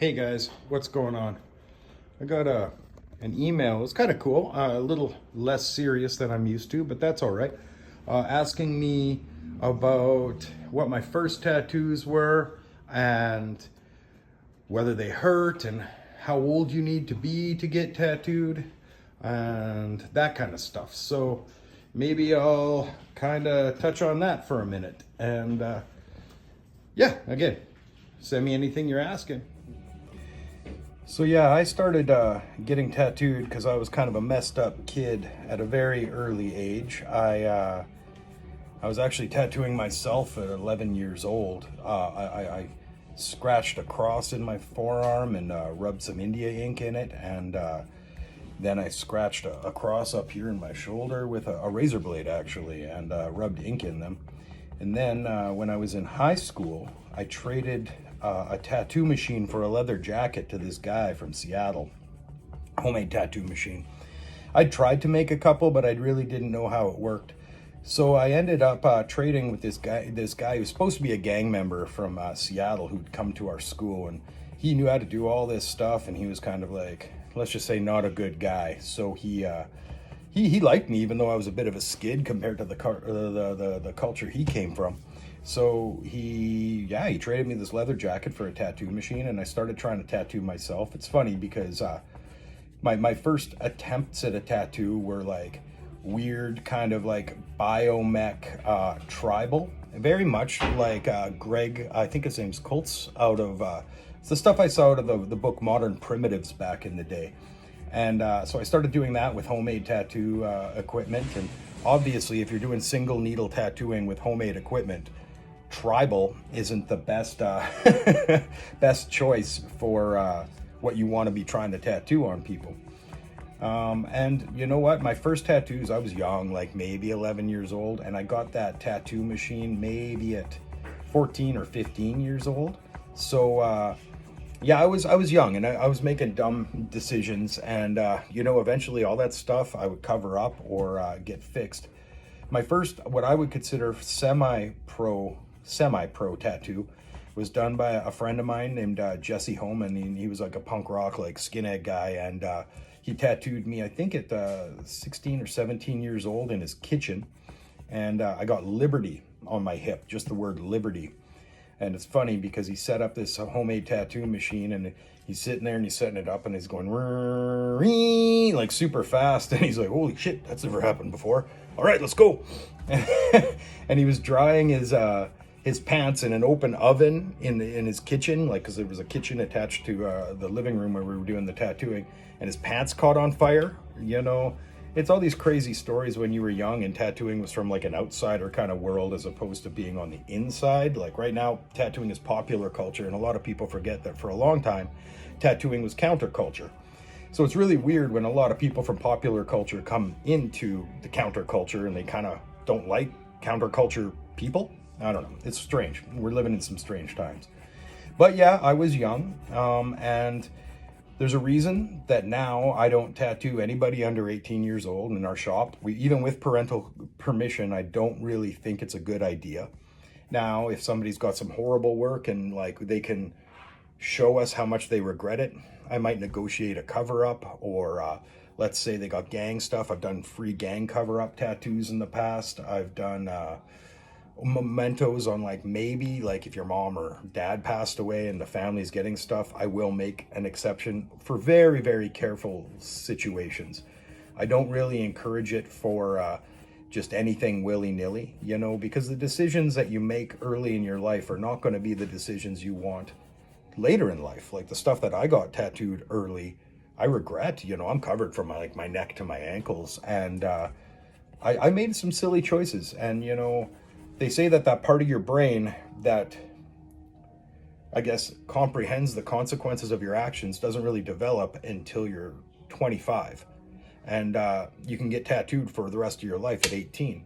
Hey guys, what's going on? I got an email. It's kind of cool, a little less serious than I'm used to, but that's all right. Asking me about what my first tattoos were and whether they hurt and how old you need to be to get tattooed and that kind of stuff. So maybe I'll kind of touch on that for a minute. And yeah, again, send me anything you're asking. So yeah, I started getting tattooed because I was kind of a messed up kid at a very early age. I was actually tattooing myself at 11 years old. I scratched a cross in my forearm and rubbed some India ink in it, and then I scratched a cross up here in my shoulder with a razor blade actually, and rubbed ink in them. And then when I was in high school, I traded a tattoo machine for a leather jacket to this guy from Seattle. Homemade tattoo machine. I tried to make a couple, but I really didn't know how it worked. So I ended up trading with this guy who's supposed to be a gang member from Seattle who'd come to our school, and he knew how to do all this stuff, and he was kind of like, let's just say, not a good guy. So he liked me, even though I was a bit of a skid compared to the culture he came from. So he traded me this leather jacket for a tattoo machine, and I started trying to tattoo myself. It's funny because my first attempts at a tattoo were like weird, kind of like biomech tribal, very much like Greg, I think his name's Colts, out of it's the stuff I saw out of the book Modern Primitives back in the day. And so I started doing that with homemade tattoo equipment. And obviously, if you're doing single needle tattooing with homemade equipment, tribal isn't the best best choice for what you want to be trying to tattoo on people. And you know what? My first tattoos, I was young, like maybe 11 years old, and I got that tattoo machine maybe at 14 or 15 years old. So yeah, I was young, and I was making dumb decisions, and eventually all that stuff I would cover up or get fixed. My first, what I would consider semi-pro tattoo, was done by a friend of mine named Jesse Holman. He was like a punk rock, like skinhead guy, and he tattooed me, I think at 16 or 17 years old, in his kitchen, and I got Liberty on my hip, just the word Liberty. And it's funny because he set up this homemade tattoo machine, and he's sitting there and he's setting it up, and he's going like super fast, and he's like, holy shit, that's never happened before. All right, let's go. And he was drying his pants in an open oven in his kitchen, like, because there was a kitchen attached to the living room where we were doing the tattooing, and his pants caught on fire. It's all these crazy stories when you were young, and tattooing was from like an outsider kind of world as opposed to being on the inside. Like right now, tattooing is popular culture, and a lot of people forget that for a long time, tattooing was counterculture. So it's really weird when a lot of people from popular culture come into the counterculture and they kind of don't like counterculture people. I don't know. It's strange. We're living in some strange times. But yeah, I was young, and there's a reason that now I don't tattoo anybody under 18 years old in our shop. Even with parental permission, I don't really think it's a good idea. Now, if somebody's got some horrible work and like they can show us how much they regret it, I might negotiate a cover-up, or let's say they got gang stuff. I've done free gang cover-up tattoos in the past. I've done mementos on, like, maybe like if your mom or dad passed away and the family's getting stuff, I will make an exception for very, very careful situations. I don't really encourage it for just anything willy-nilly, because the decisions that you make early in your life are not going to be the decisions you want later in life. Like the stuff that I got tattooed early, I regret. I'm covered from my neck to my ankles, and I made some silly choices. And they say that part of your brain that, I guess, comprehends the consequences of your actions doesn't really develop until you're 25. And you can get tattooed for the rest of your life at 18.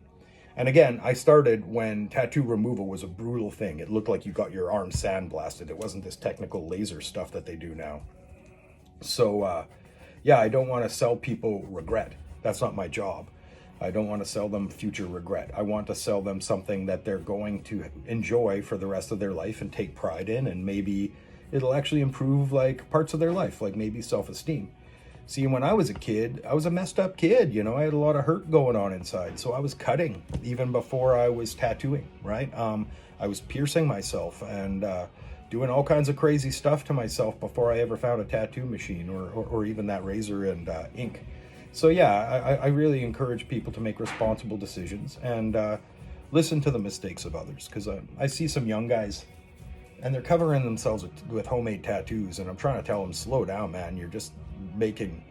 And again, I started when tattoo removal was a brutal thing. It looked like you got your arm sandblasted. It wasn't this technical laser stuff that they do now. So yeah, I don't want to sell people regret. That's not my job. I don't want to sell them future regret. I want to sell them something that they're going to enjoy for the rest of their life and take pride in, and maybe it'll actually improve like parts of their life, like maybe self-esteem. See, when I was a kid, I was a messed up kid, you know, I had a lot of hurt going on inside. So I was cutting even before I was tattooing, right? I was piercing myself and doing all kinds of crazy stuff to myself before I ever found a tattoo machine or even that razor and ink. So yeah, I really encourage people to make responsible decisions and listen to the mistakes of others, because I see some young guys and they're covering themselves with homemade tattoos, and I'm trying to tell them, slow down, man. You're just making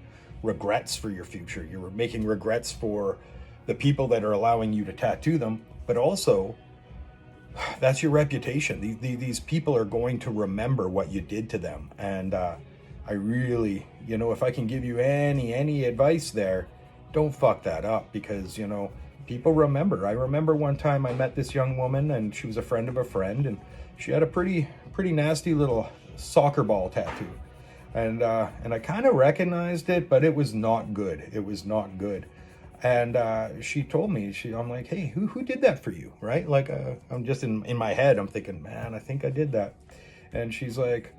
regrets for your future. You're making regrets for the people that are allowing you to tattoo them, but also that's your reputation. These people are going to remember what you did to them. And I really, you know, if I can give you any advice there, don't fuck that up, because, you know, people remember. I remember one time I met this young woman and she was a friend of a friend, and she had a pretty nasty little soccer ball tattoo. And I kind of recognized it, but it was not good. It was not good. And she told me, I'm like, hey, who did that for you, right? Like, I'm just in my head, I'm thinking, man, I think I did that. And she's like,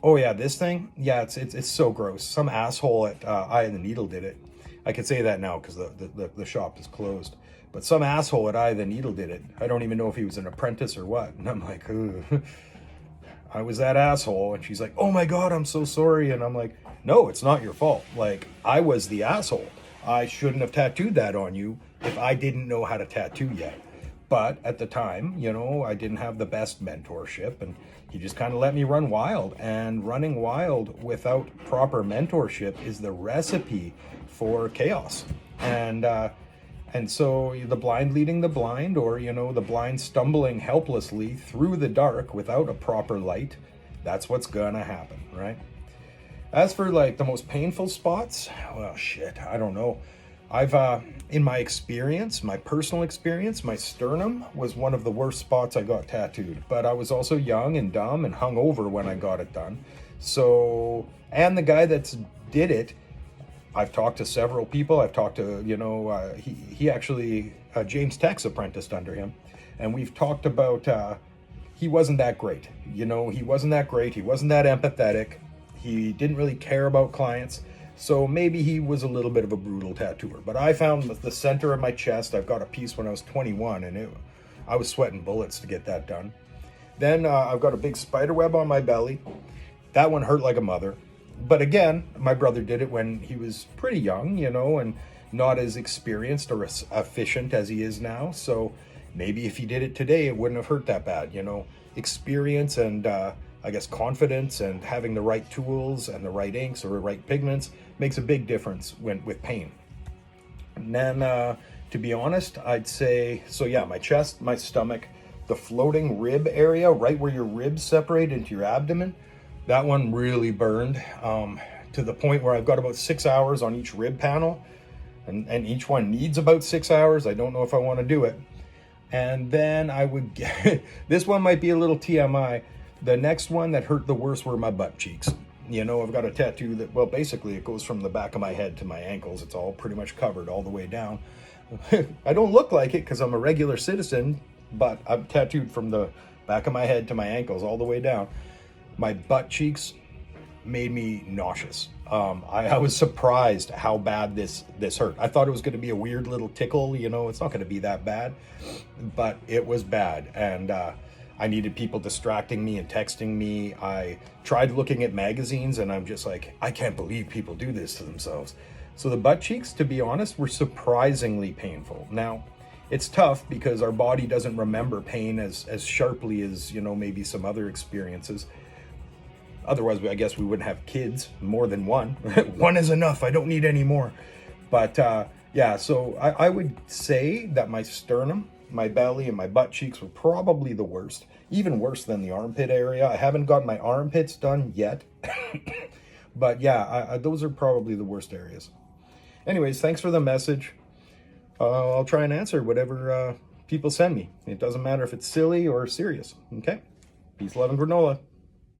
oh yeah, this thing? Yeah, it's so gross. Some asshole at Eye of the Needle did it. I could say that now because the shop is closed. But some asshole at Eye of the Needle did it. I don't even know if he was an apprentice or what. And I'm like, ugh. I was that asshole. And she's like, oh my God, I'm so sorry. And I'm like, no, it's not your fault. Like, I was the asshole. I shouldn't have tattooed that on you if I didn't know how to tattoo yet. But at the time, you know, I didn't have the best mentorship, and he just kind of let me run wild. And running wild without proper mentorship is the recipe for chaos. And so the blind leading the blind, or, you know, the blind stumbling helplessly through the dark without a proper light, that's what's gonna happen, right? As for like the most painful spots, well, shit, I don't know. I've, in my experience, my personal experience, my sternum was one of the worst spots I got tattooed. But I was also young and dumb and hungover when I got it done. So, and the guy that did it, I've talked to several people. I've talked to, you know, he actually, James Tex apprenticed under him. And we've talked about, he wasn't that great. You know, he wasn't that great. He wasn't that empathetic. He didn't really care about clients. So maybe he was a little bit of a brutal tattooer. But I found the center of my chest. I've got a piece when I was 21, and I was sweating bullets to get that done. Then I've got a big spider web on my belly. That one hurt like a mother. But again, my brother did it when he was pretty young, you know, and not as experienced or as efficient as he is now. So maybe if he did it today, it wouldn't have hurt that bad, you know. Experience and I guess confidence and having the right tools and the right inks or the right pigments makes a big difference with pain. And then to be honest, I'd say, so yeah, my chest, my stomach, the floating rib area, right where your ribs separate into your abdomen, that one really burned to the point where I've got about 6 hours on each rib panel, and each one needs about 6 hours. I don't know if I want to do it. And then I would get, this one might be a little TMI. The next one that hurt the worst were my butt cheeks. You know, I've got a tattoo that, well, basically it goes from the back of my head to my ankles. It's all pretty much covered all the way down. I don't look like it because I'm a regular citizen, but I'm tattooed from the back of my head to my ankles all the way down. My butt cheeks made me nauseous. I was surprised how bad this hurt. I thought it was going to be a weird little tickle, you know, it's not going to be that bad, but it was bad. And I needed people distracting me and texting me. I tried looking at magazines and I'm just like, I can't believe people do this to themselves. So the butt cheeks, to be honest, were surprisingly painful. Now, it's tough because our body doesn't remember pain as sharply as, you know, maybe some other experiences. Otherwise, I guess we wouldn't have kids, more than one. One is enough, I don't need any more. But yeah, so I would say that my sternum, my belly, and my butt cheeks were probably the worst. Even worse than the armpit area. I haven't gotten my armpits done yet. But yeah, those are probably the worst areas. Anyways, thanks for the message. I'll try and answer whatever people send me. It doesn't matter if it's silly or serious, okay? Peace, love, and granola.